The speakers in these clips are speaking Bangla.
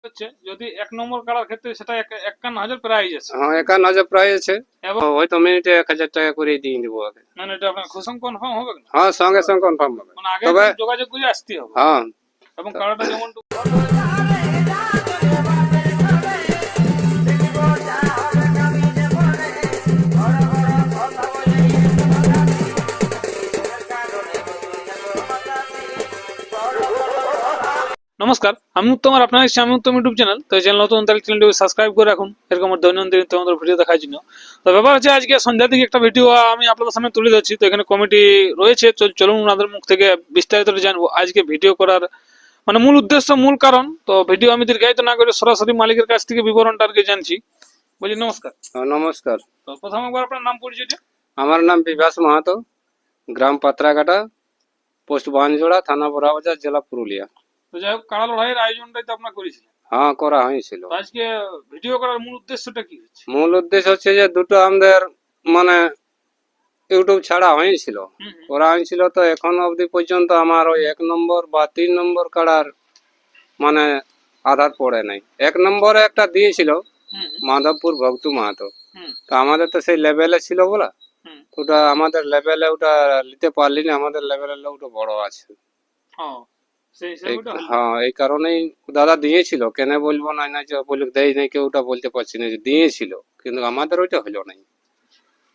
হচ্ছে যদি 1 নম্বর কাড়ার ক্ষেত্রে সেটা 51,000 প্রাইজ আছে। হ্যাঁ 51,000 প্রাইজ আছে, এবং হয়তো মিনিটে 1,000 টাকা করে দিয়ে দিব আগে। মানে এটা আপনার খুশম কনফার্ম হবে না? হ্যাঁ সঙ্গে সঙ্গে কনফার্ম হবে, মানে আগে তবে যোগাযোগ করে আসতে হবে। হ্যাঁ এবং কাড়াটা যেমন নমস্কার, আমি উত্তম আর আপনার আমি উত্তম ইউটিউব চ্যানেল। তো এই চ্যানেল নতুন তাহলে চ্যানেলটি সাবস্ক্রাইব করে রাখুন এরকম দৈনন্দিন তোমাদের ভিডিও দেখার জন্য। তো ব্যাপার হচ্ছে আজকে সন্ধ্যা থেকে একটা ভিডিও আমি আপনাদের সামনে তুলে ধরছি। তো এখানে কমিটি রয়েছে, চলুন ওনাদের মুখ থেকে বিস্তারিত জানবো আজকে ভিডিও করার মানে মূল উদ্দেশ্য, মূল কারণ। তো ভিডিও আমি দীর্ঘায়িত না করে সরাসরি মালিকের কাছ থেকে বিবরণটা আর কি জানছি। বলছি নমস্কার। নমস্কার। তো প্রথম একবার আপনার নাম পরিচয়টা। আমার নাম বিভাস মাহাতো, গ্রাম পাত্রাঘাটা, পোস্ট বানজোড়া, থানা বড়াবাজার, জেলা পুরুলিয়া। তো যাই হোক, কাড়া লড়াইয়ের আয়োজনটাই তো আপনার করেছিলেন। হ্যাঁ করা হয়েছিল। তো আজকে ভিডিও করার মূল উদ্দেশ্যটা কি হচ্ছে? মূল উদ্দেশ্য হচ্ছে যে দুটো আমাদের মানে ইউটিউব ছাড়া হয়েছিল, করা হয়েছিল, তো এখন অবধি পর্যন্ত আমার ওই 1 নম্বর বা 3 নম্বর কাড়ার মানে আধার পড়ে নাই। 1 নম্বরে একটা দিয়েছিল মাধবপুর ভক্তু মাহাতো, তো আমাদের তো সেই লেভেলে ছিল বলা, ওটা আমাদের লেভেলে ওটা নিতে পারলি না, আমাদের লেভেলের ওটা বড় আছে। হ্যাঁ এই কারণেই দাদা দিয়েছিল, কেন বলবো না, না যে বলে দেয় নাই কেউ, ওটা বলতে পারছি না, যে দিয়েছিল, কিন্তু আমাদের ওইটা হলো নাই।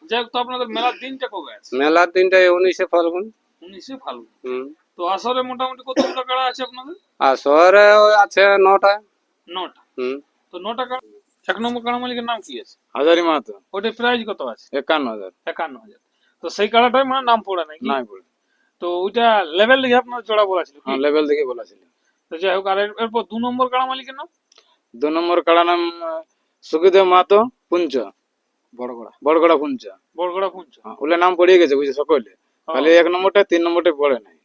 যাই হোক, তো আপনাদের মেলার দিনটা কবে আছে? মেলার দিনটা 19শে ফাল্গুন। 19শে ফাল্গুন। তো আসরে মোটামুটি কতগুলো কাড়া আছে আপনাদের? আর শহরে আছে 9টা। 9টা। তো 9টা কাড়া। 1 নম্বর কাড়া মালিকের নাম কি আছে? হাজারি মাহাতো। ওটার প্রাইস কত আছে? 51,000। 51,000। তো সেই কাড়াটাই মানে নাম পড়ে নাই? নাই পড়ে। তো ওইটা লেভেল দেখে আপনার জোড়া বলা ছিল? হ্যাঁ লেভেল দেখে বলা ছিল। তো যাই হোক, আর এরপর 2 নম্বর কাড়া মালিকের নাম? 2 নম্বর কাড়া নাম সুখদেব মাহাতো, পুঞ্চ, বড়গড়া পুঞ্চ। বড়গড়া পুঞ্চ। ওগুলো নাম পড়িয়ে গেছে বুঝছে সকলে, খালি 1 নম্বরটা 3 নম্বরটা পড়ে নাই।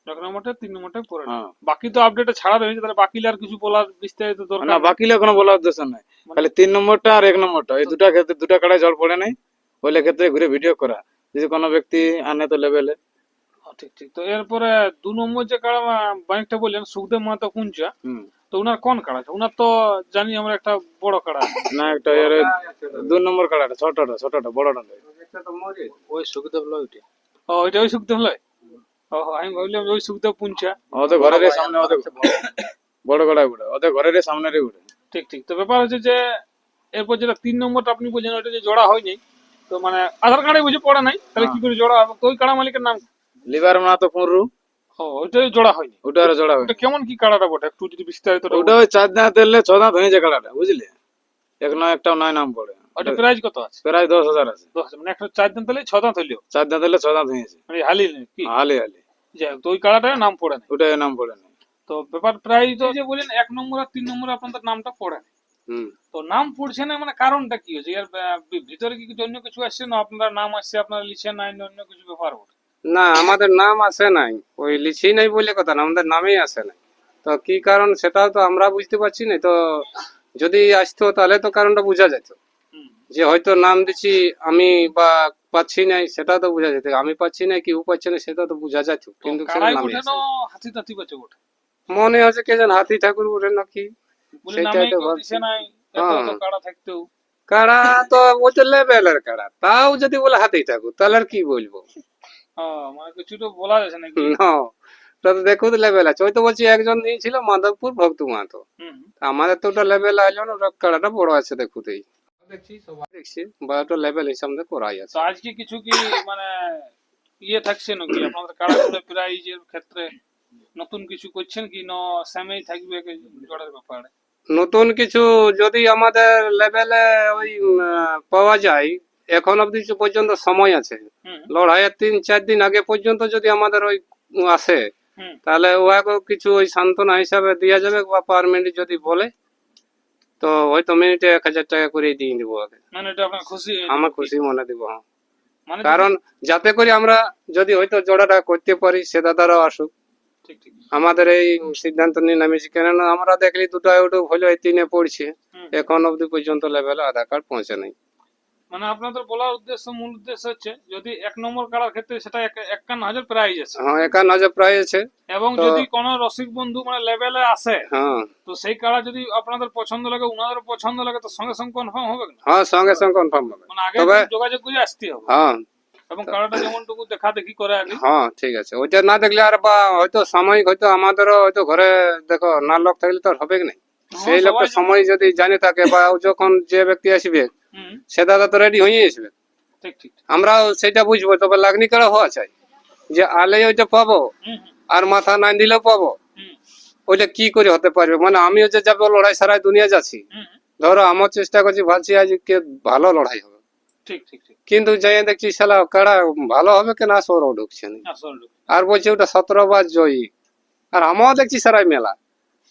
1 নম্বরটা 3 নম্বরটা পড়ে নাই। বাকি তো আপডেটে ছাড়া রয়েছে, তাহলে বাকি আর কিছু বলার বিস্তারিত দরকার না, বাকি এখনো বলার উদ্দেশ্য নাই, খালি 3 নম্বরটা আর 1 নম্বরটা এই দুটা ক্ষেত্রে দুটা কাড়ায় জল পড়ে নাই, ওইলে ক্ষেত্রে ঘুরে ভিডিও করা যদি কোনো ব্যক্তি আনে তো লেভেলে। ঠিক ঠিক। তো এরপরে 2 নম্বর যে কাড়া বাইকটা বললেন সুখদেব মাহাতো পুঞ্চা, তো উনার কোন কাড়া আছে? উনার তো জানি আমরা একটা বড় কাড়া না, একটা 2 নম্বর কাড়াটা ছোটটা বড়টা নয়। ওই সুখদেব লয় ওইটা? ও ওইটা ওই সুখদেব লয়? ও আমি ভাবলাম ওই সুখদেব পুঞ্চা। ওদের ঘরের সামনে, ওদের বড় কাড়ায় উঠে, ওদের ঘরের সামনে উঠে। ঠিক ঠিক। তো ব্যাপার হচ্ছে যে এরপর যেটা 3 নম্বরটা আপনি বলছেন ওইটা যে জোড়া হয়নি, তো মানে আধার কার্ডে বুঝে পড়া নাই, তাহলে কি করে জোড়া হবে? তো ওই কাড়া মালিকের নাম? লিভার মাহাতো পুরু। ও ওইটাই জোড়া হয়নি? ওটা আর জোড়া হয়নি। কেমন কি কাড়াটা বটে, একটু যদি বিস্তারিত? ওটা ওই 4 দাঁত দিলে 6 দাঁত হয়েছে কাড়াটা, বুঝলে, একটা নয় নাম পড়ে। ওটা প্রাইস কত আছে? প্রায় 10,000 আছে। 10, মানে একটা 4 দিন তাহলে 6 দাঁত হইলো? 4 দাঁত দিলে 6 দাঁত হয়েছে, মানে হালি কি হালি। যাই হোক, তো ওই কাড়াটার নাম পড়ে নাই? ওটা নাম পড়ে নাই। তো ব্যাপার প্রায় তো যে বলেন 1 নম্বর আর 3 নম্বরে আপনাদের নামটা পড়ে নাই, তো নাম পড়ছে না মানে কারণটা কি হচ্ছে? এর ভিতরে কি কিছু অন্য কিছু আসছে না? আপনার নাম আসছে, আপনারা লিখে নাই, অন্য কিছু ব্যাপার ওঠে? না আমাদের নাম আসে নাই, ওই লিখি নাই বলে কথা না, আমাদের নামেই আসে নাই। তো কি কারণ সেটাও তো আমরা বুঝতে পারছি না, তো যদি আসতো তাহলে তো কারণটা বোঝা যেত, যে হয়তো নাম দিচ্ছি আমি বা পাচ্ছি নাই, সেটা তো বোঝা যেত। আমি পাচ্ছি না কি ও পাচ্ছে না সেটা তো বোঝা যেত, কিন্তু হাতি টাতি বাচ্চা ওঠে মনে হচ্ছে কে যেন হাতি ঠাকুর উঠে নাকি, সেটাই তো ভাবছি। কাড়া থাকতেও কাড়া তো বলতে লেভেলের কাড়া, তাও যদি বলে হাতি ঠাকুর তাহলে আর কি বলবো। মানে কিছু তো বলা যাচ্ছে নাকি? ওটা তো দেখো লেভেল আছে, ওই তো বলছি একজন দিয়েছিল মাধবপুর ভক্তু মাহাতো, আমাদের তো ওটা লেভেল আসলো না, ওটা কাড়াটা বড় আছে দেখুতেই দেখছি, বা ওটা লেভেল হিসাবে করাই আছে। তো আজকে কিছু কি মানে ইয়ে থাকছে নাকি আপনাদের কাড়াগুলো প্রাইজের ক্ষেত্রে? নতুন কিছু করছেন কি না সেমই থাকবে জোড়ার ব্যাপারে? নতুন কিছু যদি আমাদের লেভেলে ওই পাওয়া যায়, এখন অব্দি পর্যন্ত সময় আছে, লড়াইয়ের 3-4 দিন আগে পর্যন্ত যদি আমাদের ওই আসে, তাহলে ওয়াকে কিছু ওই সান্ত্বনা হিসাবে দেওয়া যাবে, বা পার মিনিট যদি বলে তো হয়তো মিনিটে 1,000 টাকা করে দিয়ে দিব আগে। মানে এটা আপনার খুশি? আমার খুশি মনে দিব, হ্যাঁ। কারণ যাতে করে আমরা যদি হয়তো জোড়াটা করতে পারি, সে দাদারাও আসুক। আমাদের এই সিদ্ধান্ত নিয়ে নামিয়েছি, কেননা আমরা দেখলি 2টা ইউটিউব হলো, এই 3-এ পড়ছে, এখন অব্দি পর্যন্ত লেভেলে আধার কার্ড পৌঁছে নাই। মানে আপনাদের বলার উদ্দেশ্য, মূল উদ্দেশ্য হচ্ছে যদি 1 নম্বর কাড়ার ক্ষেত্রে সেটা 51,000 প্রাইজ আছে, হ্যাঁ 51,000 প্রাইজ আছে। এবং তো- যদি কোনো রসিক বন্ধু মানে লেভেলে আসে, হ্যাঁ তো সেই কাড়া যদি আপনাদের পছন্দ লাগে, উনাদের পছন্দ লাগে, তো সঙ্গে সঙ্গে কনফার্ম হবে না? হ্যাঁ সঙ্গে সঙ্গে কনফার্ম হবে। মানে আগে তবে যোগাযোগ করে আসতে হবে, হ্যাঁ এবং কাড়াটা যেমনটুকু দেখা দেখি করে আগে। হ্যাঁ ঠিক আছে, ওইটা না দেখলে আর বা হয়তো সাময়িক হয়তো আমাদেরও হয়তো ঘরে দেখো না লোক থাকলে তো আর হবে কি নাই, সেই লোকটা সবাই সময় যদি জানে থাকে বা ও যখন যে ব্যক্তি আসবে হুম, সে দাদা তো রেডি হয়ে আসবে, ঠিক ঠিক। আমরাও সেটা বুঝবো। তবে লাগনি করা হওয়া চাই যে আলে ওইটা পাবো হুম হুম আর মাথা না দিলেও পাবো, হুম ওইটা কি করে হতে পারবে? মানে আমিও যে যাবো লড়াই সারা দুনিয়া যাচ্ছি, হুম, ধরো আমার চেষ্টা করছি, ভাবছি আজকে ভালো লড়াই হবে, ঠিক ঠিক ঠিক। কিন্তু যাই দেখছি শালা কাড়া ভালো হবে কেনা সরও ঢুকছে না, আসলে আর বলছে ওটা 17 বার জয়ী, আর আমারও দেখছি সারাই মেলা,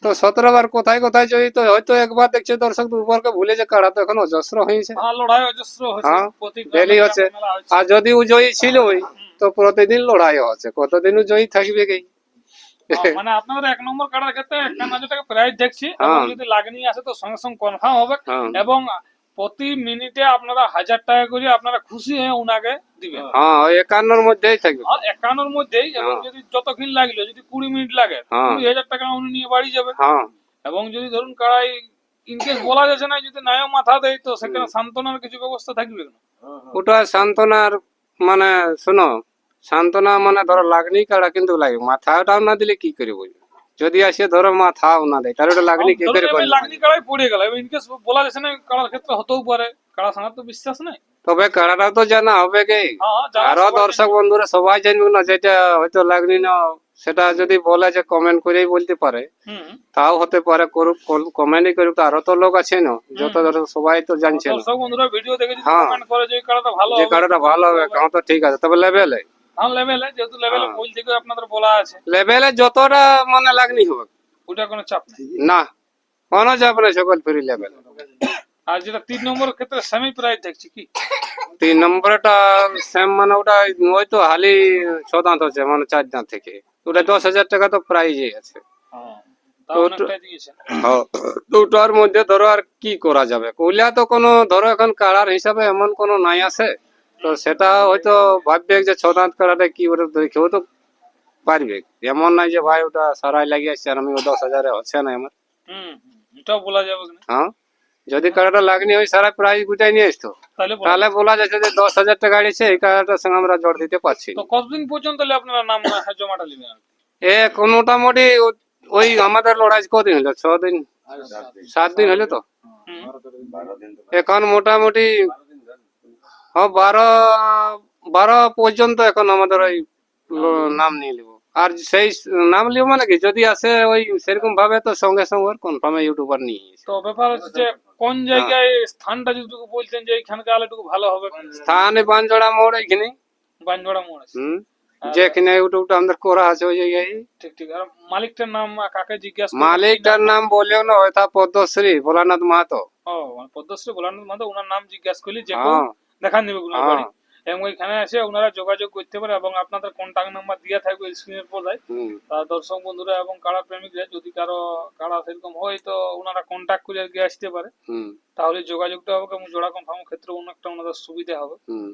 তো 17 বার কোথায় কোথায় জয়ী, তো হয়তো একবার দেখছে দর্শক দুর্বলকে ভুলে যে কাড়া তো এখন অজস্র হয়েছে। হ্যাঁ, লড়াই অজস্র হচ্ছে, হ্যাঁ, প্রতি ডেলি গ্রামে হচ্ছে। গ্রামে মেলা হচ্ছে। আর যদি ও জয়ী ছিলই তো প্রতিদিন লড়াই হচ্ছে, কতদিনও জয়ী থাকবে কি? মানে আপনাদের 1 নম্বর কাড়ার ক্ষেত্রে 51,000 টাকা প্রাইজ দেখছি, এবং হ্যাঁ। যদি লাগনি আসে তো সঙ্গে সঙ্গে কনফার্ম হবে, হ্যাঁ এবং প্রতি মিনিটে আপনারা 1,000 টাকা করে আপনারা খুশি হয়ে উনাকে দিবেন। হ্যাঁ ওই 51 মধ্যেই থাকবে। আর 51 মধ্যেই, এবং হ্যাঁ। যদি যতক্ষণ লাগলো, যদি 20 মিনিট লাগে, হ্যাঁ। 20,000 টাকা উনি নিয়ে বাড়ি যাবে। হ্যাঁ এবং যদি ধরুন কাড়াই ইনকেস বলা যাচ্ছে না, যদি নায়ও মাথা দেয়, তো সেখানে সান্ত্বনার কিছু ব্যবস্থা থাকবে না? ওটা সান্ত্বনার মানে শোনো, সান্ত্বনা মানে ধরো লাগনি কাড়া কিন্তু লাগে, মাথাটাও না দিলে কি করে বলবো? যদি আসে ধরো মাথাও না দেয় তাহলে ওটা লাগনি কি ধরুন করে এবার বলবো? লাগনি কাড়াই পড়ে গেল, ইনকেস বলা যাচ্ছে না, কাড়ার ক্ষেত্রে হতেও পারে, কাড়া সানার তো বিশ্বাস নাই। তবে কাড়াটাও তো জানা হবে কি, হ্যাঁ, যারা আরো সবাই দর্শক বন্ধুরা সবাই জানবে না যেটা হয়তো লাগনি না, সেটা যদি বলে যে কমেন্ট করেই বলতে পারে, হুম, তাও হতে পারে, করুক কমেন্টই করুক, তো আরো তো লোক আছে না, যত দর্শক সবাই তো জানছে না দর্শক বন্ধুরা ভিডিও দেখে যদি হ্যাঁ। কমেন্ট করে যে এই কাড়াটা ভালো যে হবে, কাড়াটা ভালো হবে, হ্যাঁ তো ঠিক আছে, তবে লেভেলে হ্যাঁ লেভেলে, যেহেতু লেভেলে হ্যাঁ। বই থেকে আপনাদের বলা আছে, লেভেলে যতটা মানে লাগনি হবে ওটা কোনো চাপ নেই। না, কোনো চাপ নেই, সকল ফ্রি লেভেল। আর যেটা 3 নম্বরের ক্ষেত্রে সেমি প্রাইজ দেখছি কি, 3 নম্বরটা সেম মানে ওটা ওই তো হালি 6 দাঁত হচ্ছে, মানে 4 দাঁত থেকে ওটা 10,000 টাকা তো প্রাইজে আছে। তা তো অনেকটাই দিয়েছে। হ্যাঁ, দুটোর মধ্যে ধরো আর কি করা যাবে, কইলা তো কোনো ধরো এখন কাড়ার হিসাবে এমন কোনো নাই আছে, তো সেটা হয়তো ভাববে যে 6 দাঁত কাড়াটা কি ওটা দেখেও তো পারবে, এমন নাই যে ভাই ওটা সারাই লাগিয়ে আসছে আর আমি 10,000 হচ্ছে না আমার। হুম, এটাও বলা যাবে না, হ্যাঁ, যদি কাড়াটা লাগনি ওই সারা প্রাইজ গুটাই নিয়ে আসতো তাহলে বলা তাহলে বলা যাচ্ছে যে 10,000 টাকা গাড়িছে, এই কাড়াটার সঙ্গে আমরা জোর দিতে পারছি তো না। কতদিন পর্যন্ত হলে আপনারা নাম জমাটা নেবেন? এখন মোটামুটি ওই আমাদের লড়াই কদিন হলো, 6 দিন 7 দিন হলো তো, হুম, এখন মোটামুটি 12 পর্যন্ত এখন আমাদের ওই নাম নিয়ে নিব, আর সেই নাম নিব মানে কি যদি আসে ওই সেরকম ভাবে তো সঙ্গে সঙ্গে কনফার্মে ইউটিউবার নিয়ে এসে। তো ব্যাপার হচ্ছে যে কোন জায়গায় স্থানটা যদি বলতেন যে এইখানকে আলে একটু ভালো হবে? স্থানে বানজোড়া মোড় এইখানে, বানজোড়া মোড় আছে। যেখানে ইউটিউবটা আমাদের করা আছে ওই জায়গায়। ঠিক ঠিক। আর মালিকটার নাম কাকে জিজ্ঞাসা করবেন? মালিকটার নাম বললেও না, হয়তো পদ্মশ্রী ভোলানাথ মাহাতো। ও মানে পদ্মশ্রী ভোলানাথ মাহাতো, ওনার নাম জিজ্ঞাসা করলে যে কেউ হ্যাঁ দেখান দেবে ওনার হ্যাঁ। বাড়ি, এবং ওইখানে এসে ওনারা যোগাযোগ করতে পারে, এবং আপনাদের কন্ট্যাক্ট নাম্বার দিয়ে থাকবে স্ক্রিনের পর্দায়। হুম, দর্শক বন্ধুরা এবং কাড়া প্রেমিকরা যদি কারো কাড়া সেরকম হয়, তো ওনারা কন্ট্যাক্ট করে আর কি আসতে পারে, হুম, তাহলে যোগাযোগটা হবে, এবং জোড়া কনফার্ম ক্ষেত্রে অনেকটা ওনাদের সুবিধা হবে। হুম।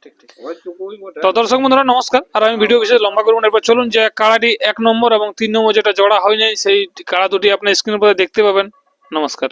ঠিক ঠিক। ওইটুকুই বটে। তো দর্শক বন্ধুরা নমস্কার, আর আমি ভিডিও বিশেষ লম্বা করবো না, এরপর চলুন যে কাড়াটি 1 নম্বর এবং 3 নম্বর যেটা জোড়া হয় নাই, সেই কাড়া দুটি আপনি স্ক্রিনের পরে দেখতে পাবেন। নমস্কার।